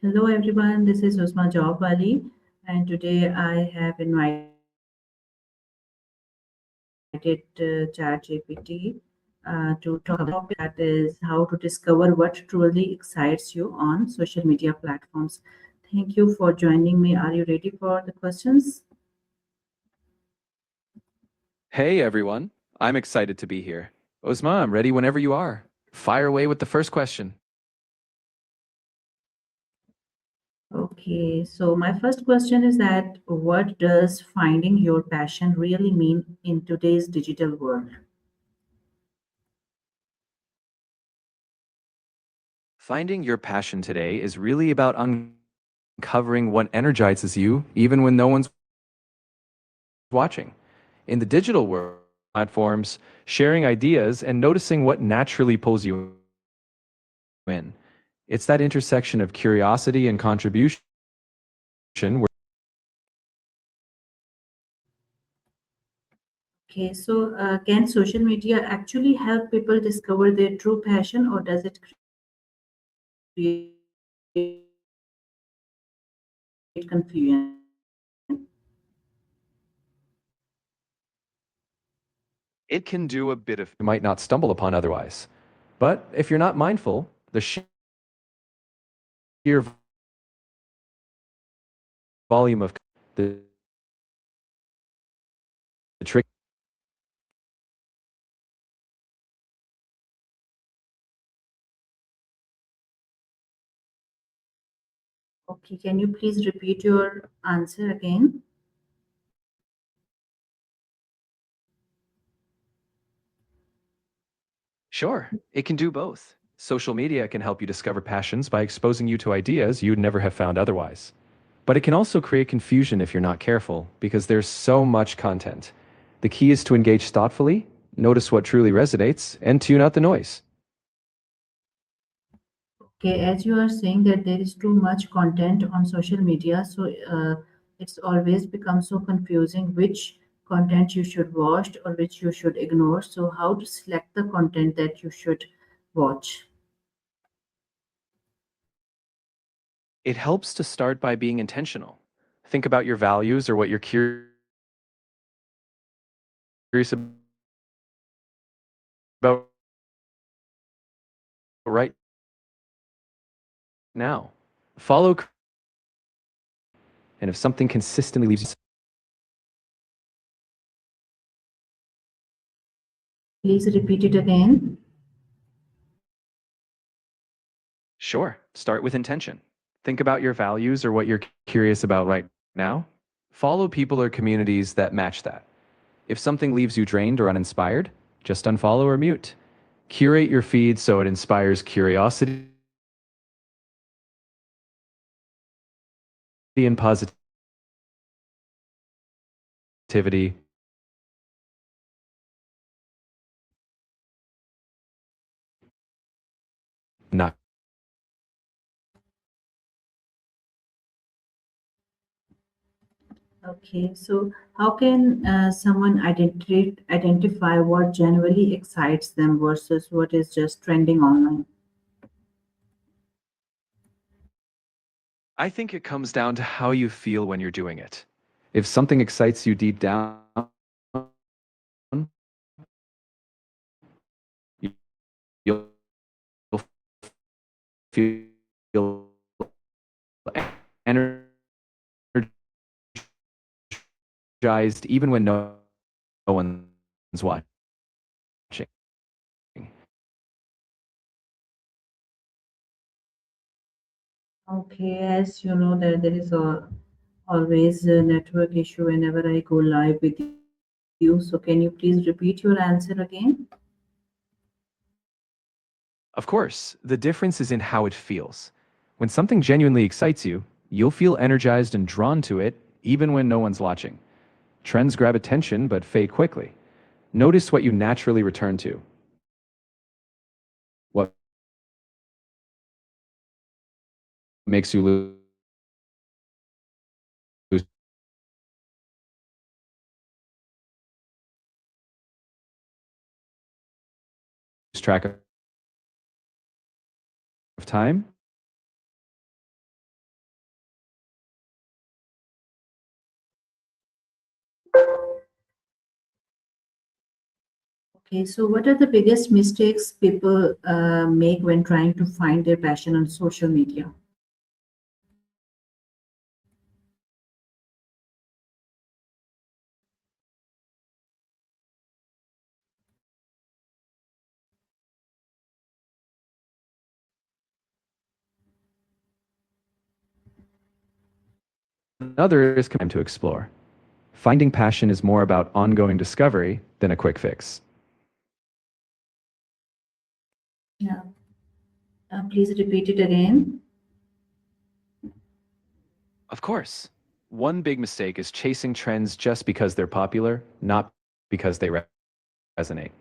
Hello everyone, this is Usma Jawbali, and today I have invited ChatGPT to talk about that is how to discover what truly excites you on social media platforms. Thank you for joining me. Are you ready for the questions? Hey everyone, I'm excited to be here. Osma, I'm ready whenever you are. Fire away with the first question. Okay, so my first question is that what does finding your passion really mean in today's digital world? Finding your passion today is really about uncovering what energizes you, even when no one's watching. In the digital world, platforms, sharing ideas, and noticing what naturally pulls you in. It's that intersection of curiosity and contribution where Okay, so can social media actually help people discover their true passion, or does it create confusion? it can do a bit of you might not stumble upon otherwise. But if you're not mindful, the sheer volume of the trick. Okay, can you please repeat your answer again? Sure, it can do both. Social media can help you discover passions by exposing you to ideas you'd never have found otherwise. But it can also create confusion if you're not careful, because there's so much content. The key is to engage thoughtfully, notice what truly resonates, and tune out the noise. Okay, as you are saying that there is too much content on social media, so it's always become so confusing which content you should watch or which you should ignore. So, how to select the content that you should watch? It helps to start by being intentional. Think about your values or what you're curious about right now. Follow, and if something consistently leaves you, Please repeat it again. sure, start with intention. Think about your values or what you're curious about right now. Follow people or communities that match that. If something leaves you drained or uninspired, just unfollow or mute. Curate your feed so it inspires curiosity and positivity, not. Okay, so how can someone identify what genuinely excites them versus what is just trending online? I think it comes down to how you feel when you're doing it. If something excites you deep down, you'll feel energized even when no one's watching. Okay, as you know that there is always a network issue whenever I go live with you. So can you please repeat your answer again? Of course, the difference is in how it feels. When something genuinely excites you, you'll feel energized and drawn to it even when no one's watching. Trends grab attention but fade quickly. Notice what you naturally return to. What makes you lose track of time? Okay, so what are the biggest mistakes people make when trying to find their passion on social media? Another is time to explore. Finding passion is more about ongoing discovery than a quick fix. Yeah, please repeat it again. Of course. One big mistake is chasing trends just because they're popular, not because they resonate.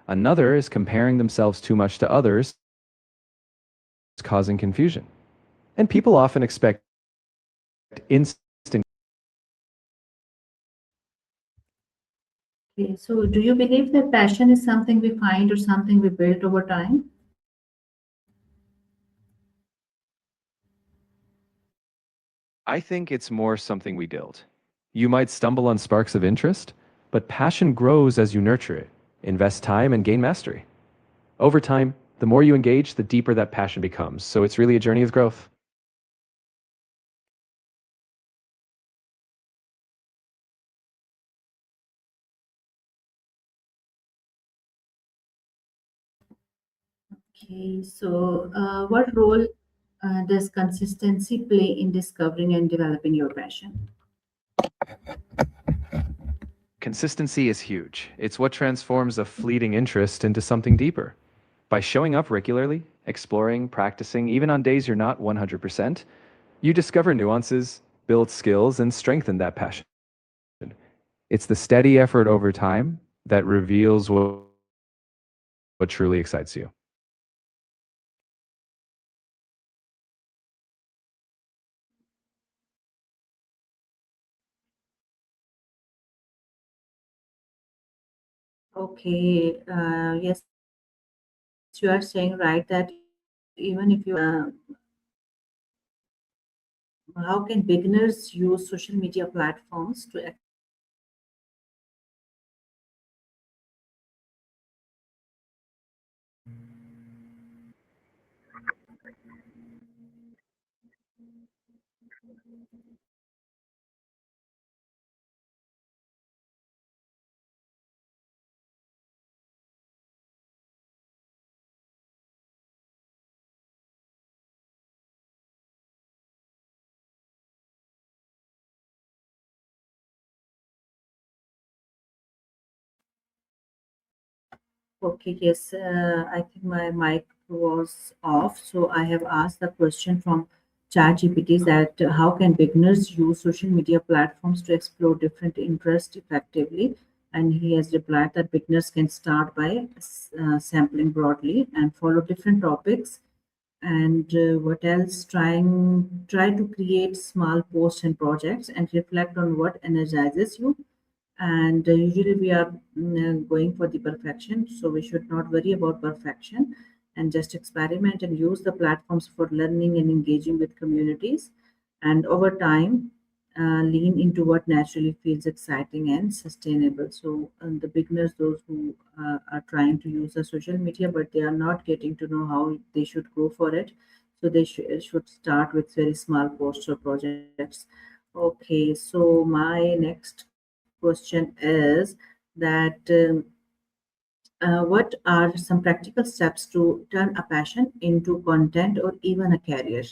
Another is comparing themselves too much to others, causing confusion. And people often expect instant. Okay, so do you believe that passion is something we find or something we build over time? I think it's more something we build. You might stumble on sparks of interest, but passion grows as you nurture it, invest time, and gain mastery. Over time, the more you engage, the deeper that passion becomes. So it's really a journey of growth. Okay, so what role does consistency play in discovering and developing your passion? Consistency is huge. It's what transforms a fleeting interest into something deeper. By showing up regularly, exploring, practicing, even on days you're not 100%, you discover nuances, build skills, and strengthen that passion. It's the steady effort over time that reveals what truly excites you. Okay, yes, you are saying right that even if you how can beginners use social media platforms to okay, yes, I think my mic was off. So I have asked the question from ChatGPT that how can beginners use social media platforms to explore different interests effectively? And he has replied that beginners can start by sampling broadly and follow different topics. And what else? Try to create small posts and projects and reflect on what energizes you, and usually we are going for the perfection, so we should not worry about perfection and just experiment and use the platforms for learning and engaging with communities, and over time lean into what naturally feels exciting and sustainable. So the beginners, those who are trying to use the social media but they are not getting to know how they should go for it, so they should start with very small posts or projects. Okay, so my next question is that what are some practical steps to turn a passion into content or even a career?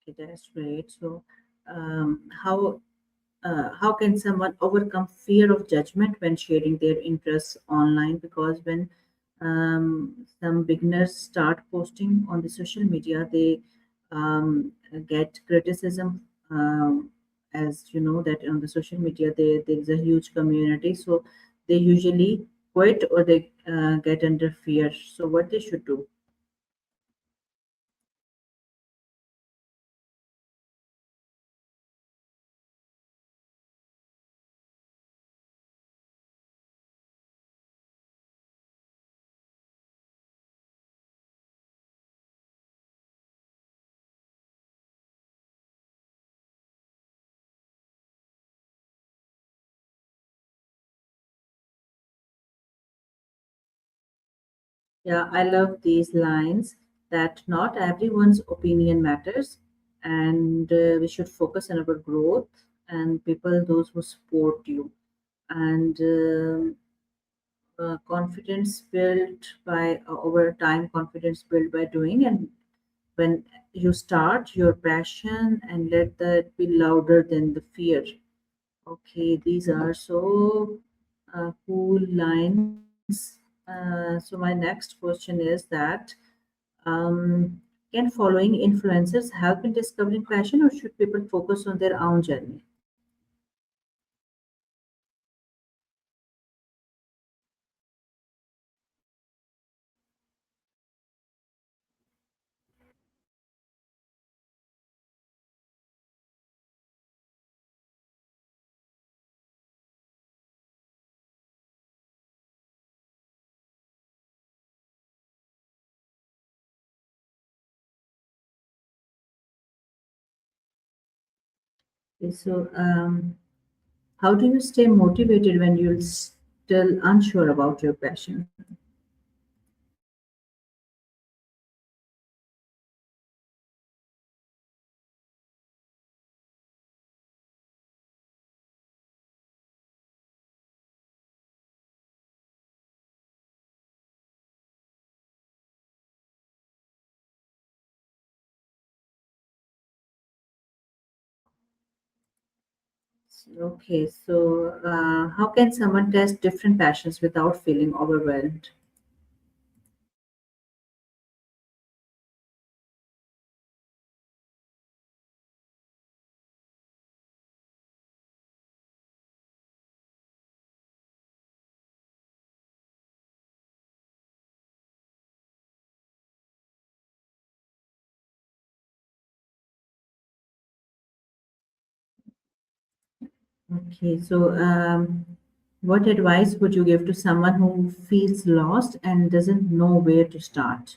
Okay, that's great. So, how can someone overcome fear of judgment when sharing their interests online? Because when some beginners start posting on the social media, they get criticism. As you know, that on the social media there is a huge community, so they usually quit or they get under fear. So what they should do? Yeah, I love these lines that not everyone's opinion matters, and we should focus on our growth and people, those who support you. And confidence built by over time, confidence built by doing. And when you start your passion and let that be louder than the fear. Okay, these are so cool lines. So my next question is that um, can following influencers help in discovering passion, or should people focus on their own journey? Okay, so how do you stay motivated when you're still unsure about your passion? Okay, so how can someone test different passions without feeling overwhelmed? Okay, so what advice would you give to someone who feels lost and doesn't know where to start?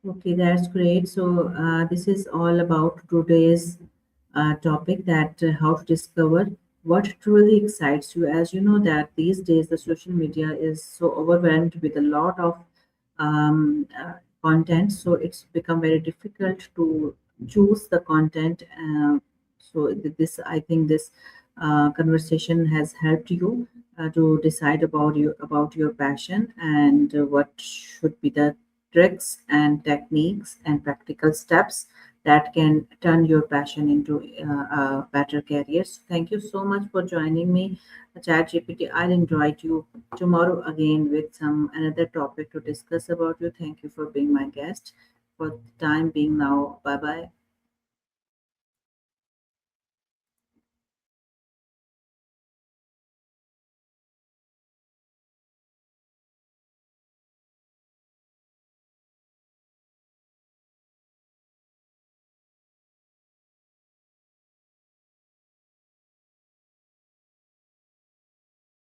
Okay, that's great. So, this is all about today's topic that how to discover what truly excites you. As you know, that these days the social media is so overwhelmed with a lot of content, so it's become very difficult to choose the content. So, this I think this conversation has helped you to decide about your passion and what should be the tricks and techniques and practical steps that can turn your passion into a better career. So thank you so much for joining me, ChatGPT. I'll invite you tomorrow again with some another topic to discuss about you. Thank you for being my guest. For the time being now, bye bye.